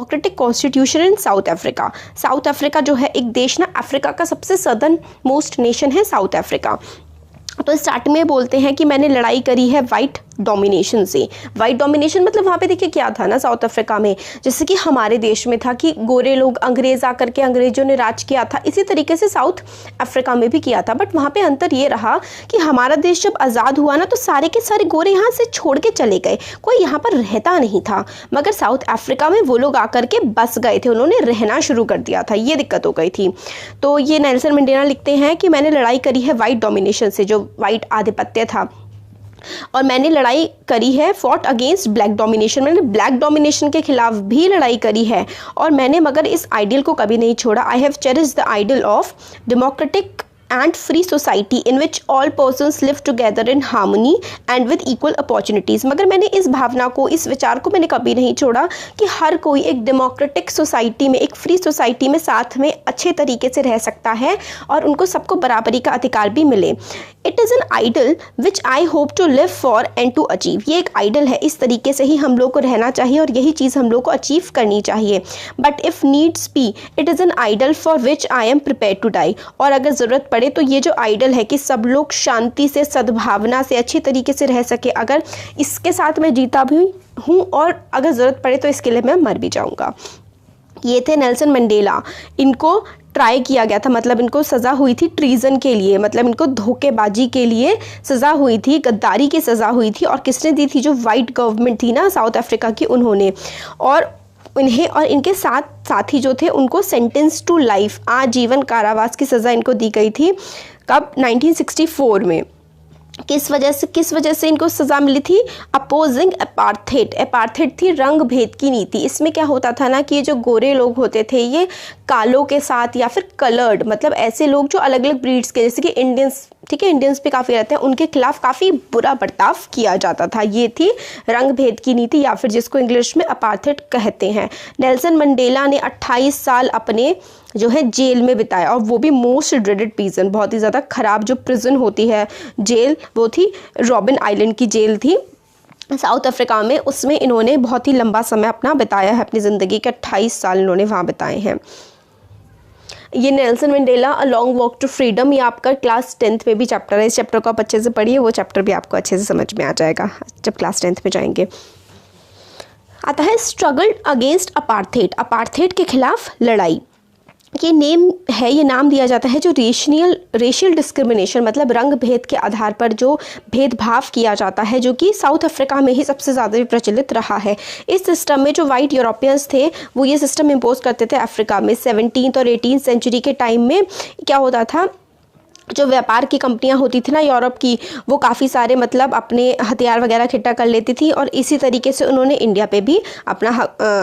Democratic constitution in south Africa. South Africa जो है एक देश ना, अफ्रीका का सबसे सदर्न मोस्ट नेशन है साउथ अफ्रीका। तो स्टार्ट में बोलते हैं कि मैंने लड़ाई करी है वाइट डोमिनेशन से। वाइट डोमिनेशन मतलब वहाँ पे देखिए क्या था ना साउथ अफ्रीका में, जैसे कि हमारे देश में था कि गोरे लोग, अंग्रेज आकर के अंग्रेजों ने राज किया था, इसी तरीके से साउथ अफ्रीका में भी किया था। बट वहाँ पे अंतर ये रहा कि हमारा देश जब आज़ाद हुआ ना, तो सारे के सारे गोरे यहाँ से छोड़ के चले गए, कोई यहाँ पर रहता नहीं था। मगर साउथ अफ्रीका में वो लोग आकर के बस गए थे, उन्होंने रहना शुरू कर दिया था, ये दिक्कत हो गई थी। तो ये नेल्सन मंडेला लिखते हैं कि मैंने लड़ाई करी है वाइट डोमिनेशन से, जो वाइट आधिपत्य था, और मैंने लड़ाई करी है फॉट अगेंस्ट ब्लैक डोमिनेशन, मैंने ब्लैक डोमिनेशन के खिलाफ भी लड़ाई करी है, और मैंने मगर इस आइडियल को कभी नहीं छोड़ा। I have cherished the ideal of democratic and free society in which all persons live together in harmony and with equal opportunities। मगर मैंने इस भावना को, इस विचार को मैंने कभी नहीं छोड़ा कि हर कोई एक डेमोक्रेटिक सोसाइटी में, एक फ्री सोसाइटी में साथ में अच्छे तरीके से रह सकता है और उनको सबको बराबरी का अधिकार भी मिले। It is an ideal which I hope to live for and to achieve. ये एक आइडल है, इस तरीके से ही हम लोग को रहना चाहिए और यही चीज़ हम लोग को अचीव करनी चाहिए। But if needs be it is an ideal for which I am prepared to die. और अगर ज़रूरत पड़े तो ये जो आइडल है कि सब लोग शांति से, सद्भावना से, अच्छी तरीके से रह सके, अगर इसके साथ मैं जीता भी हूँ और अगर ज़रूरत पड़े तो इसके लिए मैं मर भी जाऊँगा। ये थे नेल्सन मंडेला। इनको ट्राई किया गया था, मतलब इनको सज़ा हुई थी ट्रीजन के लिए, मतलब इनको धोखेबाजी के लिए सज़ा हुई थी, गद्दारी की सज़ा हुई थी। और किसने दी थी? जो वाइट गवर्नमेंट थी ना साउथ अफ्रीका की, उन्होंने। और इन्हें और इनके साथी जो थे उनको सेंटेंस टू लाइफ, आजीवन कारावास की सज़ा इनको दी गई थी। कब? 1964 में। किस वजह से इनको सज़ा मिली थी? Opposing apartheid. अपार्थेड थी रंग भेद की नीति। इसमें क्या होता था ना कि ये जो गोरे लोग होते थे, ये कालों के साथ या फिर कलर्ड, मतलब ऐसे लोग जो अलग अलग ब्रीड्स के, जैसे कि इंडियंस, ठीक है, इंडियंस पे काफ़ी रहते हैं, उनके खिलाफ काफ़ी बुरा बर्ताव किया जाता था। ये थी रंग भेद की नीति, या फिर जिसको इंग्लिश में अपार्थेड कहते हैं। नेल्सन मंडेला ने 28 साल अपने जो है जेल में बिताया, और वो भी मोस्ट ड्रेडेड प्रिजन, बहुत ही ज़्यादा ख़राब जो प्रिजन होती है, जेल, वो थी रॉबिन आइलैंड की जेल थी साउथ अफ्रीका में। उसमें इन्होंने बहुत ही लंबा समय अपना बिताया है, अपनी ज़िंदगी के 28 साल इन्होंने वहाँ बिताए हैं। ये Nelson Mandela a long walk to freedom, ये आपका क्लास 10th में भी चैप्टर है। इस चैप्टर को आप अच्छे से पढ़िए, वो चैप्टर भी आपको अच्छे से समझ में आ जाएगा जब क्लास 10th में जाएंगे। आता है स्ट्रगल अगेंस्ट अपार्थेड, अपार्थेड के खिलाफ लड़ाई। ये नाम दिया जाता है जो रेशियल डिस्क्रिमिनेशन, मतलब रंग भेद के आधार पर जो भेदभाव किया जाता है, जो कि साउथ अफ्रीका में ही सबसे ज़्यादा प्रचलित रहा है। इस सिस्टम में जो वाइट यूरोपियंस थे वो ये सिस्टम इम्पोज करते थे अफ्रीका में। 17th और 18th सेंचुरी के टाइम में क्या होता था, जो व्यापार की कंपनियां होती थी ना यूरोप की, वो काफ़ी सारे मतलब अपने हथियार वगैरह इकट्ठा कर लेती थी, और इसी तरीके से उन्होंने इंडिया पे भी अपना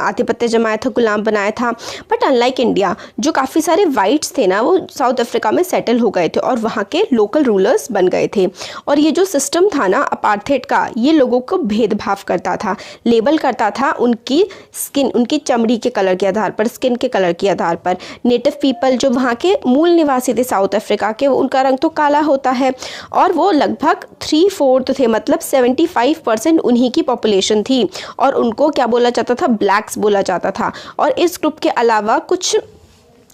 आधिपत्य जमाया था, गुलाम बनाया था। बट अनलाइक इंडिया, जो काफ़ी सारे वाइट्स थे ना, वो साउथ अफ्रीका में सेटल हो गए थे और वहाँ के लोकल रूलर्स बन गए थे। और ये जो सिस्टम था ना अपार्थेड का, ये लोगों को भेदभाव करता था, लेबल करता था उनकी स्किन, उनकी चमड़ी के कलर के आधार पर, स्किन के कलर के आधार पर। नेटिव पीपल जो वहाँ के मूल निवासी थे साउथ अफ्रीका के, उनका रंग तो काला होता है, और वो लगभग 3/4 थे, मतलब 75% उन्हीं की पॉपुलेशन थी, और उनको क्या बोला जाता था? ब्लैक्स बोला जाता था। और इस ग्रुप के अलावा कुछ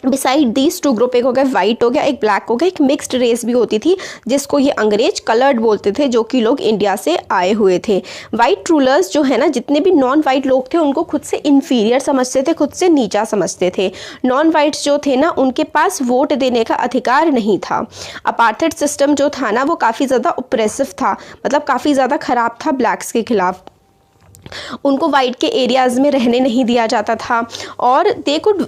बिसाइड दीज टू ग्रुप, एक हो गया वाइट, हो गया एक ब्लैक, हो गया एक मिक्स्ड रेस भी होती थी, जिसको ये अंग्रेज कलर्ड बोलते थे, जो कि लोग इंडिया से आए हुए थे। वाइट रूलर्स जो है ना, जितने भी नॉन वाइट लोग थे उनको खुद से इन्फीरियर समझते थे, खुद से नीचा समझते थे। नॉन वाइट्स जो थे ना, उनके पास वोट देने का अधिकार नहीं था। अपार्थेड सिस्टम जो था ना, वो काफ़ी ज़्यादा ऑप्रेसिव था, मतलब काफ़ी ज़्यादा ख़राब था ब्लैक्स के खिलाफ। उनको वाइट के एरियाज़ में रहने नहीं दिया जाता था, और they could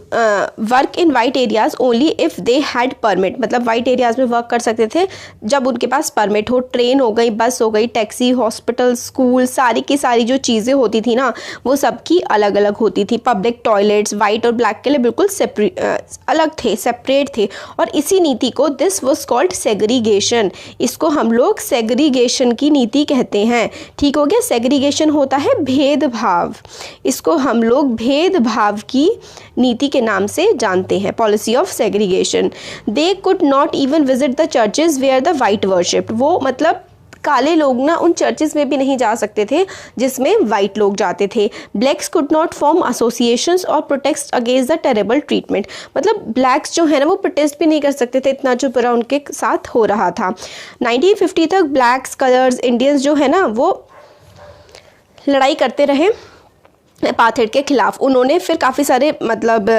work in white areas only if they had permit, मतलब वाइट एरियाज़ में वर्क कर सकते थे जब उनके पास परमिट हो। ट्रेन हो गई, बस हो गई, टैक्सी, हॉस्पिटल, स्कूल, सारी की सारी जो चीज़ें होती थी ना, वो सबकी अलग अलग होती थी। पब्लिक टॉयलेट्स वाइट और ब्लैक के लिए बिल्कुल अलग थे, सेपरेट थे। और इसी नीति को, दिस वॉज कॉल्ड सेग्रीगेशन, इसको हम लोग सेग्रीगेशन की नीति कहते हैं। ठीक हो गया, सेग्रीगेशन होता है भेदभाव, इसको हम लोग भेदभाव की नीति के नाम से जानते हैं, policy of segregation. They could not even visit the churches where the white worship, वो मतलब काले लोग ना उन चर्चेस में भी नहीं जा सकते थे जिसमें वाइट लोग जाते थे। Blacks could not form associations और protest against the terrible treatment, मतलब ब्लैक्स जो है ना वो प्रोटेस्ट भी नहीं कर सकते थे, इतना जो बुरा उनके साथ हो रहा था। 1950 तक ब्लैक्स, कलर्स, इंडियंस जो है ना वो लड़ाई करते रहे अपार्थाइड के खिलाफ। उन्होंने फिर काफ़ी सारे मतलब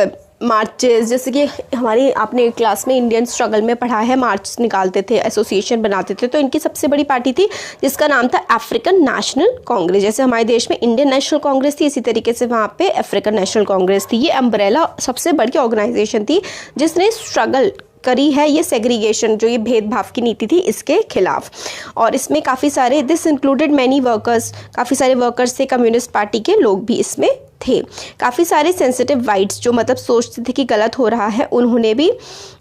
मार्चेस, जैसे कि हमारी आपने क्लास में इंडियन स्ट्रगल में पढ़ा है, मार्च निकालते थे, एसोसिएशन बनाते थे। तो इनकी सबसे बड़ी पार्टी थी जिसका नाम था अफ्रीकन नेशनल कांग्रेस। जैसे हमारे देश में इंडियन नेशनल कांग्रेस थी, इसी तरीके से वहाँ पे अफ्रीकन नेशनल कांग्रेस थी। ये अम्ब्रेला सबसे बड़ी ऑर्गेनाइजेशन थी जिसने स्ट्रगल करी है ये सेग्रीगेशन, जो ये भेदभाव की नीति थी, इसके खिलाफ। और इसमें काफ़ी सारे, दिस इंक्लूडेड मैनी वर्कर्स, काफ़ी सारे वर्कर्स थे, कम्युनिस्ट पार्टी के लोग भी इसमें थे। काफ़ी सारे सेंसिटिव वाइट्स जो मतलब सोचते थे कि गलत हो रहा है, उन्होंने भी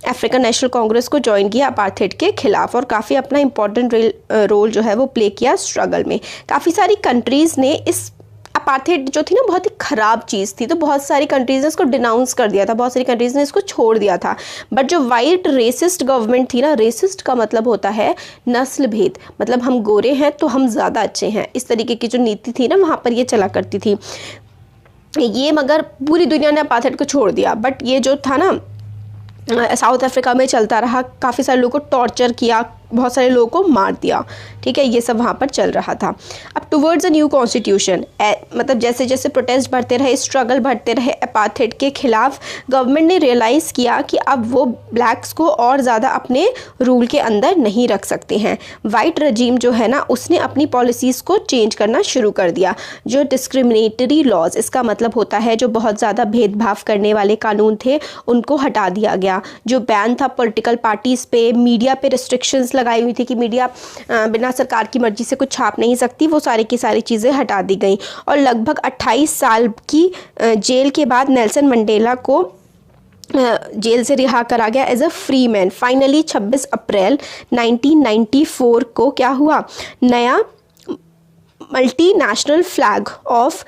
अफ्रीकन नेशनल कांग्रेस को ज्वाइन किया अपार्थाइड के खिलाफ और काफ़ी अपना इंपॉर्टेंट रोल जो है वो प्ले किया स्ट्रगल में। काफ़ी सारी कंट्रीज़ ने इस अपार्थाइड जो थी ना बहुत ही ख़राब चीज़ थी, तो बहुत सारी कंट्रीज़ ने इसको डिनाउंस कर दिया था, बहुत सारी कंट्रीज़ ने इसको छोड़ दिया था। बट जो वाइट रेसिस्ट गवर्नमेंट थी ना, रेसिस्ट का मतलब होता है नस्ल भेद, मतलब हम गोरे हैं तो हम ज़्यादा अच्छे हैं, इस तरीके की जो नीति थी ना वहाँ पर ये चला करती थी। ये मगर पूरी दुनिया ने अपार्थाइड को छोड़ दिया, बट ये जो था ना साउथ अफ्रीका में चलता रहा, काफ़ी सारे लोगों को टॉर्चर किया, बहुत सारे लोगों को मार दिया, ठीक है, ये सब वहाँ पर चल रहा था। अब टुवर्ड्स अ न्यू कॉन्स्टिट्यूशन, मतलब जैसे जैसे प्रोटेस्ट बढ़ते रहे, स्ट्रगल बढ़ते रहे अपार्थाइड के खिलाफ, गवर्नमेंट ने रियलाइज़ किया कि अब वो ब्लैक्स को और ज़्यादा अपने रूल के अंदर नहीं रख सकते हैं। वाइट रजीम जो है ना उसने अपनी पॉलिसीज़ को चेंज करना शुरू कर दिया। जो डिस्क्रिमिनेटरी लॉज, इसका मतलब होता है जो बहुत ज़्यादा भेदभाव करने वाले कानून थे उनको हटा दिया गया। जो बैन था पॉलिटिकल पार्टीज़ पे, मीडिया पे रिस्ट्रिक्शंस लगाई हुई थी कि मीडिया बिना सरकार की मर्जी से कुछ छाप नहीं सकती, वो सारी की सारी चीज़ें हटा दी गई। और लगभग 28 साल की जेल के बाद नेल्सन मंडेला को जेल से रिहा करा गया as a free man. Finally 26 April 1994 को क्या हुआ, नया मल्टीनेशनल फ्लैग ऑफ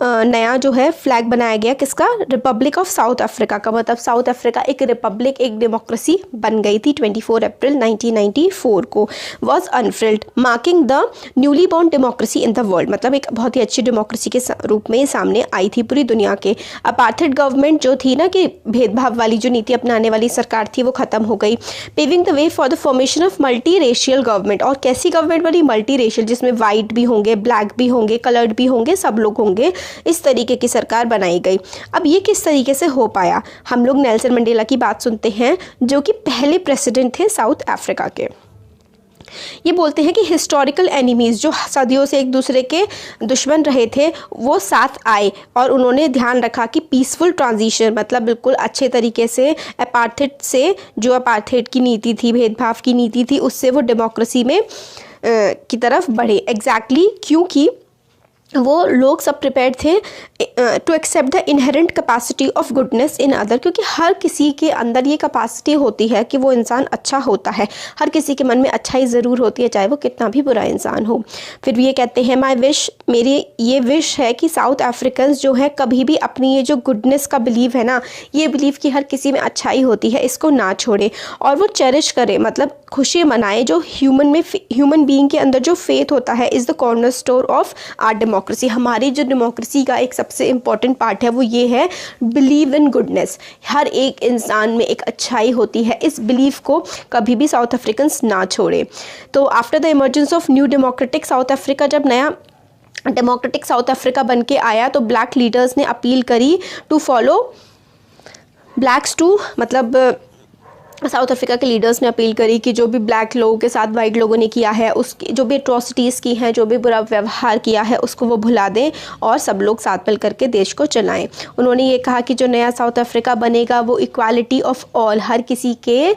नया जो है फ्लैग बनाया गया, किसका, रिपब्लिक ऑफ साउथ अफ्रीका का। मतलब साउथ अफ्रीका एक रिपब्लिक, एक डेमोक्रेसी बन गई थी 24 अप्रैल 1994 को। Was unfurled marking the newly born democracy in the world, मतलब एक बहुत ही अच्छी डेमोक्रेसी के रूप में सामने आई थी पूरी दुनिया के। अपार्थाइड गवर्नमेंट जो थी ना कि भेदभाव वाली जो नीति अपनाने वाली सरकार थी वो ख़त्म हो गई। Paving the way for the formation of multi racial government, और कैसी गवर्नमेंट बनी, मल्टी रेशियल, जिसमें वाइट भी होंगे, ब्लैक भी होंगे, कलर्ड भी होंगे, सब लोग होंगे, इस तरीके की सरकार बनाई गई। अब ये किस तरीके से हो पाया, हम लोग नेल्सन मंडेला की बात सुनते हैं जो कि पहले प्रेसिडेंट थे साउथ अफ्रीका के। ये बोलते हैं कि हिस्टोरिकल एनिमीज़ जो सदियों से एक दूसरे के दुश्मन रहे थे वो साथ आए और उन्होंने ध्यान रखा कि पीसफुल ट्रांजिशन, मतलब बिल्कुल अच्छे तरीके से अपार्थाइड से, जो अपार्थाइड की नीति थी, भेदभाव की नीति थी, उससे वो डेमोक्रेसी में की तरफ बढ़े। एग्जैक्टली क्योंकि वो लोग सब प्रिपेयर्ड थे to accept the inherent capacity of goodness in other, क्योंकि हर किसी के अंदर ये कैपेसिटी होती है कि वो इंसान अच्छा होता है, हर किसी के मन में अच्छाई ज़रूर होती है चाहे वो कितना भी बुरा इंसान हो। फिर भी ये कहते हैं माई विश, मेरी ये विश है कि साउथ अफ्रीकन्स जो है कभी भी अपनी ये जो गुडनेस का बिलीव है ना, ये बिलीव कि हर किसी में अच्छाई होती है, इसको ना छोड़े और वो चेरिश करे, मतलब खुशी मनाए। जो ह्यूमन बीइंग के अंदर जो फेथ होता है is the cornerstone of our democracy. हमारी जो डेमोक्रेसी का एक सबसे इम्पॉर्टेंट पार्ट है वो ये है बिलीव इन गुडनेस, हर एक इंसान में एक अच्छाई होती है, इस बिलीव को कभी भी साउथ अफ्रीकन्स ना छोड़े। तो after the emergence of new democratic south Africa, जब नया डेमोक्रेटिक साउथ अफ्रीका बन के आया तो ब्लैक लीडर्स ने अपील करी टू फॉलो ब्लैक्स टू, मतलब साउथ अफ्रीका के लीडर्स ने अपील करी कि जो भी ब्लैक लोगों के साथ वाइट लोगों ने किया है, उसकी जो भी एट्रोसिटीज़ की हैं, जो भी बुरा व्यवहार किया है, उसको वो भुला दें और सब लोग साथ मिल करके देश को चलाएं। उन्होंने ये कहा कि जो नया साउथ अफ्रीका बनेगा वो इक्वालिटी ऑफ ऑल, हर किसी के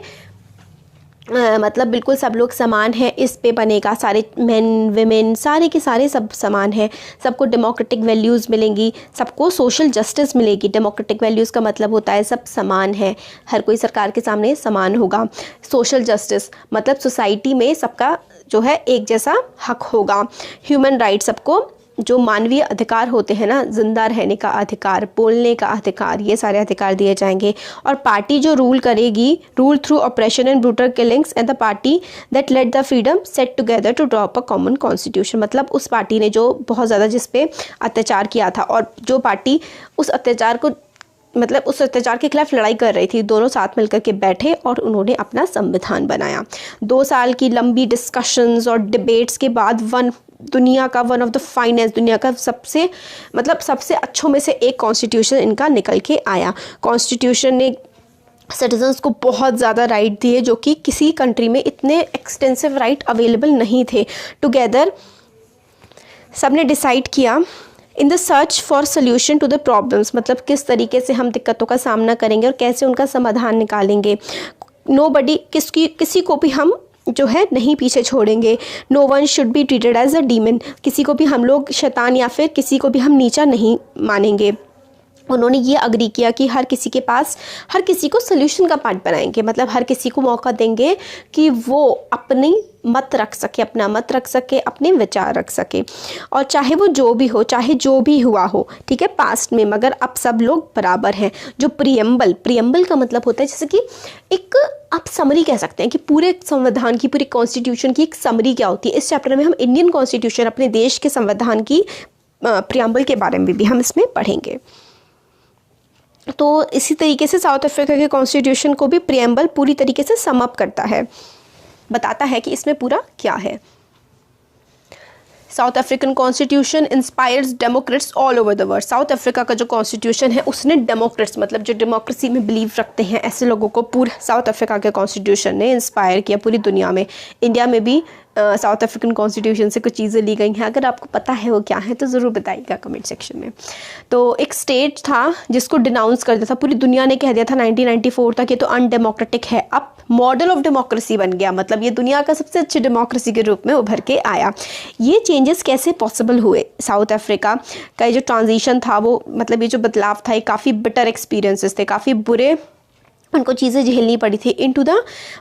मतलब बिल्कुल सब लोग समान हैं, इस पे बनेगा, सारे मेन विमेन सारे के सारे सब समान हैं, सबको डेमोक्रेटिक वैल्यूज़ मिलेंगी, सबको सोशल जस्टिस मिलेगी। डेमोक्रेटिक वैल्यूज़ का मतलब होता है सब समान है, हर कोई सरकार के सामने समान होगा। सोशल जस्टिस मतलब सोसाइटी में सबका जो है एक जैसा हक होगा। ह्यूमन राइट, सबको जो मानवीय अधिकार होते हैं ना, जिंदा रहने का अधिकार, बोलने का अधिकार, ये सारे अधिकार दिए जाएंगे। और पार्टी जो रूल करेगी, rule through operation and brutal killings and the party that let the freedom set together to drop a common constitution. मतलब उस पार्टी ने जो बहुत ज़्यादा जिस पे अत्याचार किया था, और जो पार्टी उस अत्याचार को मतलब उस अत्याचार के खिलाफ लड़ाई कर रही थी, दोनों साथ मिलकर के बैठे और उन्होंने अपना संविधान बनाया। 2 साल की लंबी डिस्कशंस और डिबेट्स के बाद दुनिया का वन ऑफ द फाइनेस्ट, दुनिया का सबसे अच्छों में से एक कॉन्स्टिट्यूशन इनका निकल के आया। कॉन्स्टिट्यूशन ने सिटीजन्स को बहुत ज़्यादा राइट दिए जो कि किसी कंट्री में इतने एक्सटेंसिव राइट अवेलेबल नहीं थे। टुगेदर सबने डिसाइड किया in the search for solution to the problems, मतलब किस तरीके से हम दिक्कतों का सामना करेंगे और कैसे उनका समाधान निकालेंगे। नोबडी, किसी को भी हम जो है नहीं पीछे छोड़ेंगे। No one should be treated as a demon, किसी को भी हम लोग शैतान या फिर किसी को भी हम नीचा नहीं मानेंगे। उन्होंने ये अग्री किया कि हर किसी को सोल्यूशन का पार्ट बनाएंगे, मतलब हर किसी को मौका देंगे कि वो अपना मत रख सके, अपने विचार रख सके, और चाहे वो जो भी हो, चाहे जो भी हुआ हो, ठीक है, पास्ट में, मगर अब सब लोग बराबर हैं। जो प्रियम्बल का मतलब होता है जैसे कि एक आप समरी कह सकते हैं कि पूरे संविधान की, पूरी कॉन्स्टिट्यूशन की एक समरी क्या होती है। इस चैप्टर में हम इंडियन कॉन्स्टिट्यूशन, अपने देश के संविधान की प्रियम्बल के बारे में भी हम इसमें पढ़ेंगे। तो इसी तरीके से साउथ अफ्रीका के कॉन्स्टिट्यूशन को भी प्रियम्बल पूरी तरीके से सम अप करता है, बताता है कि इसमें पूरा क्या है। South African constitution inspires Democrats all over the world. South Africa का जो कॉन्स्टिट्यूशन है उसने डेमोक्रेट्स, मतलब जो डेमोक्रेसी में बिलीव रखते हैं, ऐसे लोगों को पूरे साउथ अफ्रीका के कॉन्स्टिट्यूशन ने इंस्पायर किया पूरी दुनिया में। इंडिया में भी साउथ अफ्रीकन कॉन्स्टिट्यूशन से कुछ चीज़ें ली गई हैं। अगर आपको पता है वो क्या है तो ज़रूर बताइएगा कमेंट सेक्शन में। तो एक स्टेट था जिसको डिनाउंस कर दिया था, पूरी दुनिया ने कह दिया था 1994 तक ये तो अनडेमोक्रेटिक है, अब मॉडल ऑफ डेमोक्रेसी बन गया, मतलब ये दुनिया का सबसे अच्छी डेमोक्रेसी के रूप में उभर के आया। ये चेंजेस कैसे पॉसिबल हुए? साउथ अफ्रीका का ये जो ट्रांजिशन था वो, मतलब ये जो बदलाव था, ये काफ़ी बिटर एक्सपीरियंसेस थे, काफ़ी बुरे उनको चीज़ें झेलनी पड़ी थी। Into the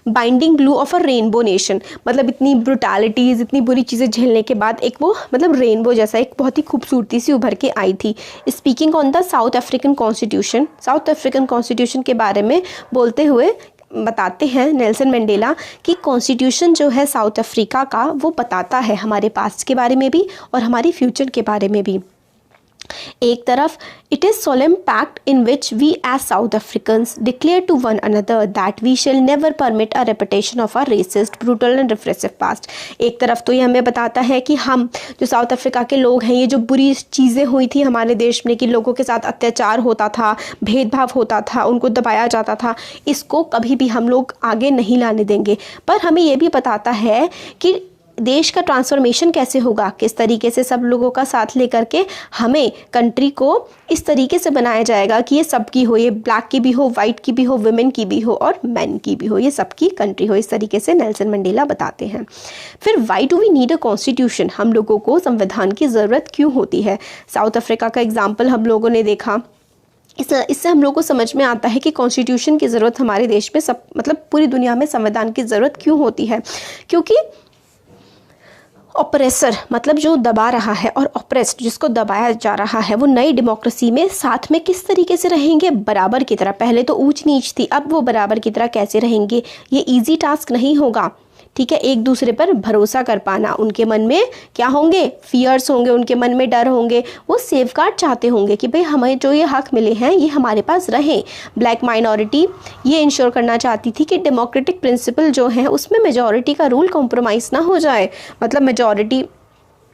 binding glue of a rainbow nation, मतलब इतनी ब्रुटैलिटीज़, इतनी बुरी चीज़ें झेलने के बाद एक वो मतलब रेनबो जैसा एक बहुत ही खूबसूरती सी उभर के आई थी। Speaking on the South African constitution, south African constitution के बारे में बोलते हुए बताते हैं नेल्सन मंडेला कि कॉन्स्टिट्यूशन जो है साउथ अफ्रीका का वो बताता है हमारे पास्ट के बारे में भी और हमारी फ्यूचर के बारे में भी। एक तरफ इट इज़ सोlemn pact in which we as South Africans declare to one another that we shall never permit a repetition of our racist, brutal and repressive past। एक तरफ तो ये हमें बताता है कि हम जो साउथ अफ्रीका के लोग हैं, ये जो बुरी चीज़ें हुई थी हमारे देश में कि लोगों के साथ अत्याचार होता था, भेदभाव होता था, उनको दबाया जाता था, इसको कभी भी हम लोग आगे नहीं लाने देंगे। पर हमें ये भी बताता है कि देश का ट्रांसफॉर्मेशन कैसे होगा, किस तरीके से सब लोगों का साथ लेकर के हमें कंट्री को इस तरीके से बनाया जाएगा कि ये सबकी हो, ये ब्लैक की भी हो, वाइट की भी हो, वुमेन की भी हो और मैन की भी हो, ये सबकी कंट्री हो। इस तरीके से नेल्सन मंडेला बताते हैं। फिर why do we need a constitution, हम लोगों को संविधान की ज़रूरत क्यों होती है? साउथ अफ्रीका का एग्जाम्पल हम लोगों ने देखा, इससे हम लोग को समझ में आता है कि कॉन्स्टिट्यूशन की ज़रूरत हमारे देश में मतलब पूरी दुनिया में संविधान की ज़रूरत क्यों होती है। क्योंकि ऑपरेसर मतलब जो दबा रहा है और ऑपरेस्ड जिसको दबाया जा रहा है, वो नई डेमोक्रेसी में साथ में किस तरीके से रहेंगे? बराबर की तरह। पहले तो ऊंच नीच थी, अब वो बराबर की तरह कैसे रहेंगे? ये इजी टास्क नहीं होगा, ठीक है। एक दूसरे पर भरोसा कर पाना, उनके मन में क्या होंगे? फियर्स होंगे, उनके मन में डर होंगे, वो सेफगार्ड चाहते होंगे कि भाई हमें जो ये हक मिले हैं ये हमारे पास रहे। ब्लैक माइनॉरिटी ये इंश्योर करना चाहती थी कि डेमोक्रेटिक प्रिंसिपल जो है उसमें मेजॉरिटी का रूल कॉम्प्रोमाइज़ ना हो जाए। मतलब मेजॉरिटी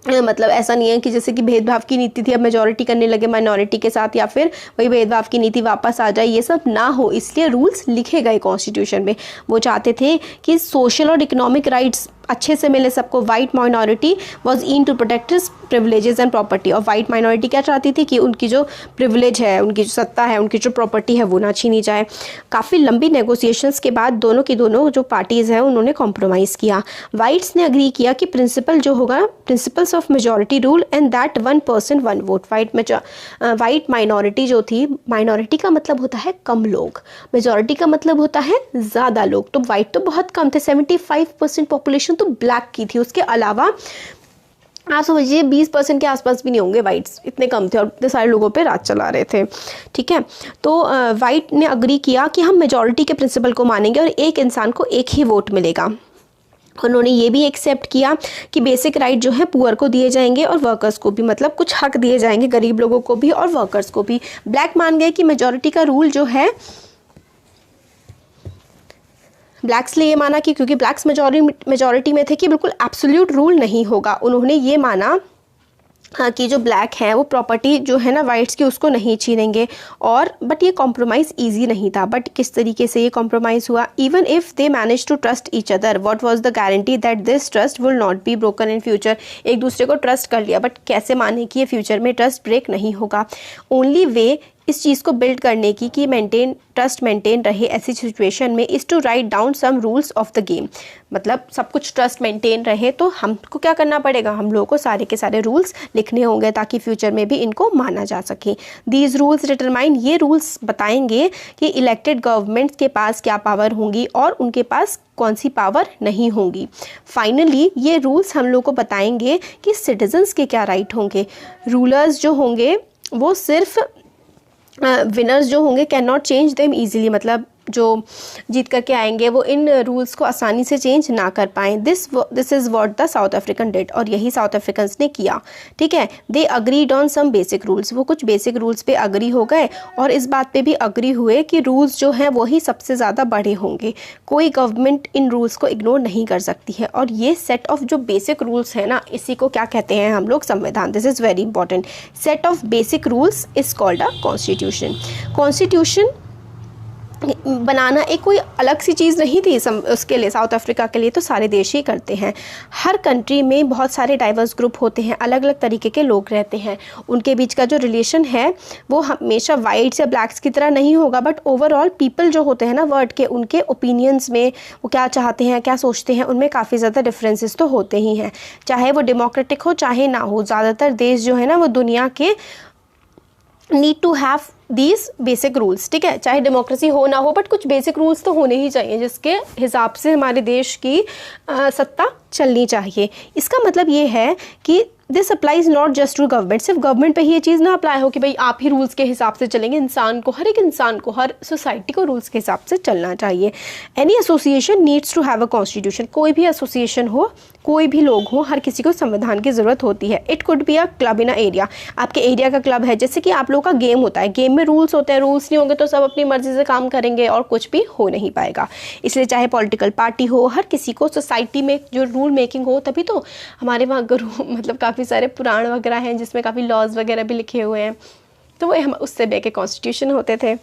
मतलब ऐसा नहीं है कि जैसे कि भेदभाव की नीति थी अब मेजॉरिटी करने लगे माइनॉरिटी के साथ, या फिर वही भेदभाव की नीति वापस आ जाए, ये सब ना हो, इसलिए रूल्स लिखे गए कॉन्स्टिट्यूशन में। वो चाहते थे कि सोशल और इकोनॉमिक राइट्स अच्छे से मिले सबको। White minority was in to protect his privileges and property, और वाइट माइनॉरिटी क्या चाहती थी कि उनकी जो प्रिविलेज है, उनकी जो सत्ता है, उनकी जो प्रॉपर्टी है वो ना छीनी जाए। काफ़ी लंबी नेगोशिएशंस के बाद दोनों की दोनों जो पार्टीज़ हैं उन्होंने कॉम्प्रोमाइज़ किया। वाइट्स ने अग्री किया कि प्रिंसिपल जो होगा principles of majority rule and that 1 person 1 vote। White minority जो थी, माइनॉरिटी का मतलब होता है कम लोग, मेजॉरिटी का मतलब होता है ज़्यादा लोग। तो वाइट तो बहुत कम थे, 75% पॉपुलेशन तो ब्लैक की थी। उसके अलावा आप समझिए 20% के आसपास भी नहीं होंगे वाइट्स, इतने कम थे और इतने सारे लोगों पे राज चला रहे थे। ठीक है, तो वाइट ने अग्री किया कि हम मेजॉरिटी के प्रिंसिपल को मानेंगे और एक इंसान को एक ही वोट मिलेगा। उन्होंने ये भी एक्सेप्ट किया कि बेसिक राइट जो है पुअर को दिए जाएंगे और वर्कर्स को भी, मतलब कुछ हक दिए जाएंगे गरीब लोगों को भी और वर्कर्स को भी। ब्लैक मान गए कि मेजॉरिटी का रूल जो है, ब्लैक्स ने ये माना कि क्योंकि ब्लैक्स मेजॉरिटी में थे कि बिल्कुल एब्सोल्यूट रूल नहीं होगा। उन्होंने ये माना कि जो ब्लैक हैं वो प्रॉपर्टी जो है ना वाइट्स की उसको नहीं छीनेंगे। और बट ये कॉम्प्रोमाइज़ इजी नहीं था। बट किस तरीके से ये कॉम्प्रोमाइज़ हुआ, even if they manage to trust each other what was the guarantee that this trust will not be broken in future. एक दूसरे को ट्रस्ट कर लिया बट कैसे माने कि ये फ्यूचर में ट्रस्ट ब्रेक नहीं होगा। ओनली वे इस चीज़ को बिल्ड करने की कि ट्रस्ट मेंटेन रहे ऐसी सिचुएशन में is to write down some rules of the game. मतलब सब कुछ ट्रस्ट मेंटेन रहे तो हमको क्या करना पड़ेगा, हम लोगों को सारे के सारे रूल्स लिखने होंगे ताकि फ्यूचर में भी इनको माना जा सके। दीज रूल्स डिटरमाइन, ये रूल्स बताएंगे कि इलेक्टेड गवर्नमेंट्स के पास क्या पावर होंगी और उनके पास कौन सी पावर नहीं होंगी। फाइनली ये रूल्स हम लोग को बताएंगे कि सिटीजन्स के क्या राइट होंगे। रूलर्स जो होंगे वो सिर्फ विनर्स जो होंगे can not change them easily, मतलब जो जीत करके आएंगे वो इन रूल्स को आसानी से चेंज ना कर पाएँ। This is what the South African did, और यही साउथ अफ्रीकन्स ने किया। ठीक है, they agreed on some basic rules, वो कुछ बेसिक रूल्स पे अग्री हो गए और इस बात पे भी अग्री हुए कि रूल्स जो हैं वही सबसे ज़्यादा बड़े होंगे। कोई गवर्नमेंट इन रूल्स को इग्नोर नहीं कर सकती है। और ये सेट ऑफ जो बेसिक रूल्स है ना, इसी को क्या कहते हैं हम लोग, संविधान। This is very important. Set of basic rules is called a constitution. Constitution बनाना एक कोई अलग सी चीज़ नहीं थी उसके लिए, साउथ अफ्रीका के लिए तो सारे देश ही करते हैं। हर कंट्री में बहुत सारे डाइवर्स ग्रुप होते हैं, अलग अलग तरीके के लोग रहते हैं। उनके बीच का जो रिलेशन है वो हमेशा वाइट्स या ब्लैक्स की तरह नहीं होगा, बट ओवरऑल पीपल जो होते हैं ना वर्ल्ड के, उनके ओपिनियंस में वो क्या चाहते हैं, क्या सोचते हैं, उनमें काफ़ी ज़्यादा डिफरेंसेस तो होते ही हैं, चाहे वो डेमोक्रेटिक हो चाहे ना हो। ज़्यादातर देश जो है ना वो दुनिया के need to have these basic rules. ठीक है, चाहे डेमोक्रेसी हो ना हो बट कुछ बेसिक रूल्स तो होने ही चाहिए जिसके हिसाब से हमारे देश की सत्ता चलनी चाहिए। इसका मतलब ये है कि this applies not just to government, सिर्फ गवर्नमेंट पे ही ये चीज़ ना अप्लाई हो कि भाई आप ही रूल्स के हिसाब से चलेंगे। इंसान को, हर एक इंसान को, हर सोसाइटी को रूल्स के हिसाब से चलना चाहिए। Any association needs to have a constitution, कोई भी एसोसिएशन हो, कोई भी लोग हो, हर किसी को संविधान की ज़रूरत होती है। It could be a club in a area, आपके एरिया का क्लब है, जैसे कि आप लोग का गेम होता है, गेम में रूल्स होते हैं, रूल्स नहीं होंगे तो सब अपनी मर्जी से काम करेंगे और कुछ भी हो नहीं पाएगा। इसलिए चाहे पॉलिटिकल पार्टी हो, हर किसी को सोसाइटी में जो रूल मेकिंग हो, तभी तो हमारे वहाँ मतलब काफ़ी सारे पुराण वगैरह हैं जिसमें काफ़ी लॉज वगैरह भी लिखे हुए हैं, तो वो हम उससे बेके कॉन्स्टिट्यूशन होते थे।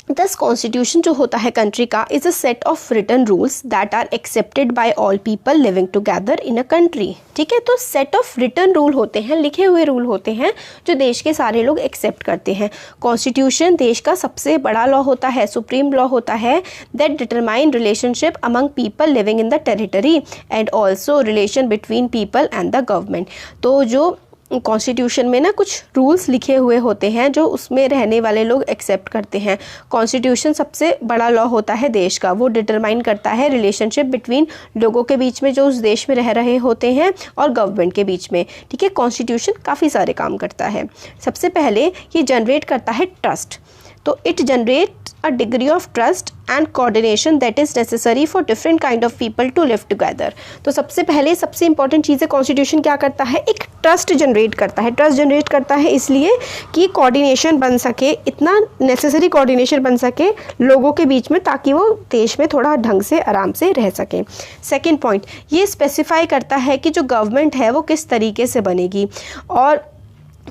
दस कॉन्स्टिट्यूशन जो होता है कंट्री का is a set of written rules that are accepted by all people living together in a country. ठीक है, तो सेट ऑफ रिटन रूल होते हैं, लिखे हुए रूल होते हैं जो देश के सारे लोग एक्सेप्ट करते हैं। कॉन्स्टिट्यूशन देश का सबसे बड़ा लॉ होता है, सुप्रीम लॉ होता है, that determine relationship among people living in the territory and also relation between people and the government. तो जो कॉन्स्टिट्यूशन में ना कुछ रूल्स लिखे हुए होते हैं जो उसमें रहने वाले लोग एक्सेप्ट करते हैं। कॉन्स्टिट्यूशन सबसे बड़ा लॉ होता है देश का, वो डिटरमाइन करता है रिलेशनशिप बिटवीन लोगों के बीच में जो उस देश में रह रहे होते हैं और गवर्नमेंट के बीच में। ठीक है, कॉन्स्टिट्यूशन काफ़ी सारे काम करता है। सबसे पहले ये जनरेट करता है ट्रस्ट, तो it generate a degree of trust and coordination that is necessary for different kind of people to live together. तो सबसे पहले सबसे इंपॉर्टेंट चीज़ है कॉन्स्टिट्यूशन क्या करता है, एक ट्रस्ट जनरेट करता है। ट्रस्ट जनरेट करता है इसलिए कि कोऑर्डिनेशन बन सके, इतना नेसेसरी कोऑर्डिनेशन बन सके लोगों के बीच में ताकि वो देश में थोड़ा ढंग से आराम से रह सकें। सेकेंड पॉइंट, ये स्पेसिफाई करता है कि जो गवर्नमेंट है वो किस तरीके से बनेगी और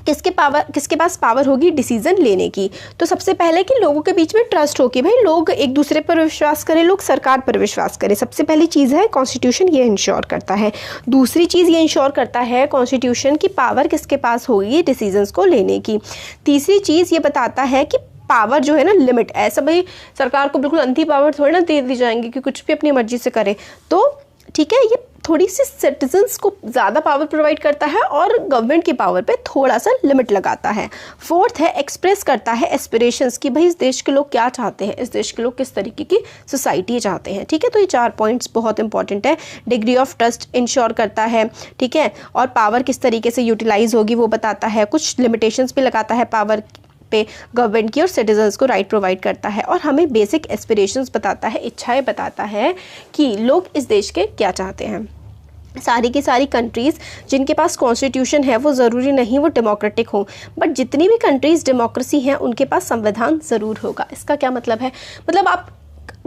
किसके पास पावर होगी डिसीजन लेने की। तो सबसे पहले कि लोगों के बीच में ट्रस्ट हो कि भाई लोग एक दूसरे पर विश्वास करें, लोग सरकार पर विश्वास करें। सबसे पहली चीज़ है कॉन्स्टिट्यूशन ये इंश्योर करता है। दूसरी चीज़ ये इंश्योर करता है कॉन्स्टिट्यूशन की पावर किसके पास होगी डिसीजंस को लेने की। तीसरी चीज़ ये बताता है कि पावर जो है ना लिमिट, ऐसा भाई सरकार को बिल्कुल अंधी पावर थोड़ी ना दे दी जाएंगी कि कुछ भी अपनी मर्जी से करे। तो ठीक है, ये थोड़ी सी सिटीजन्स को ज़्यादा पावर प्रोवाइड करता है और गवर्नमेंट की पावर पे थोड़ा सा लिमिट लगाता है। फोर्थ है एक्सप्रेस करता है एस्पिरेशंस कि भाई इस देश के लोग क्या चाहते हैं, इस देश के लोग किस तरीके की सोसाइटी चाहते हैं। ठीक है, तो ये 4 पॉइंट्स बहुत इंपॉर्टेंट है। डिग्री ऑफ ट्रस्ट इंश्योर करता है, ठीक है, और पावर किस तरीके से यूटिलाइज होगी वो बताता है, कुछ लिमिटेशंस भी लगाता है पावर पे गवर्नमेंट की, और सिटीजन्स को राइट प्रोवाइड करता है, और हमें बेसिक एस्पिरेशंस बताता है, इच्छाएं बताता है कि लोग इस देश के क्या चाहते हैं। सारी की सारी कंट्रीज़ जिनके पास कॉन्स्टिट्यूशन है वो ज़रूरी नहीं वो डेमोक्रेटिक हो, बट जितनी भी कंट्रीज़ डेमोक्रेसी हैं उनके पास संविधान ज़रूर होगा। इसका क्या मतलब है, मतलब आप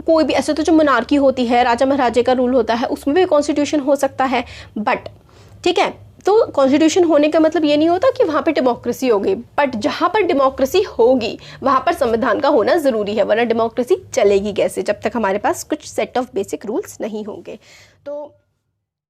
कोई भी ऐसे तो जो मोनार्की होती है, राजा महाराजे का रूल होता है, उसमें भी कॉन्स्टिट्यूशन हो सकता है, बट ठीक है, तो कॉन्स्टिट्यूशन होने का मतलब ये नहीं होता कि वहाँ पे डेमोक्रेसी होगी, बट जहाँ पर डेमोक्रेसी होगी वहाँ पर संविधान का होना ज़रूरी है, वरना डेमोक्रेसी चलेगी कैसे जब तक हमारे पास कुछ सेट ऑफ बेसिक रूल्स नहीं होंगे। तो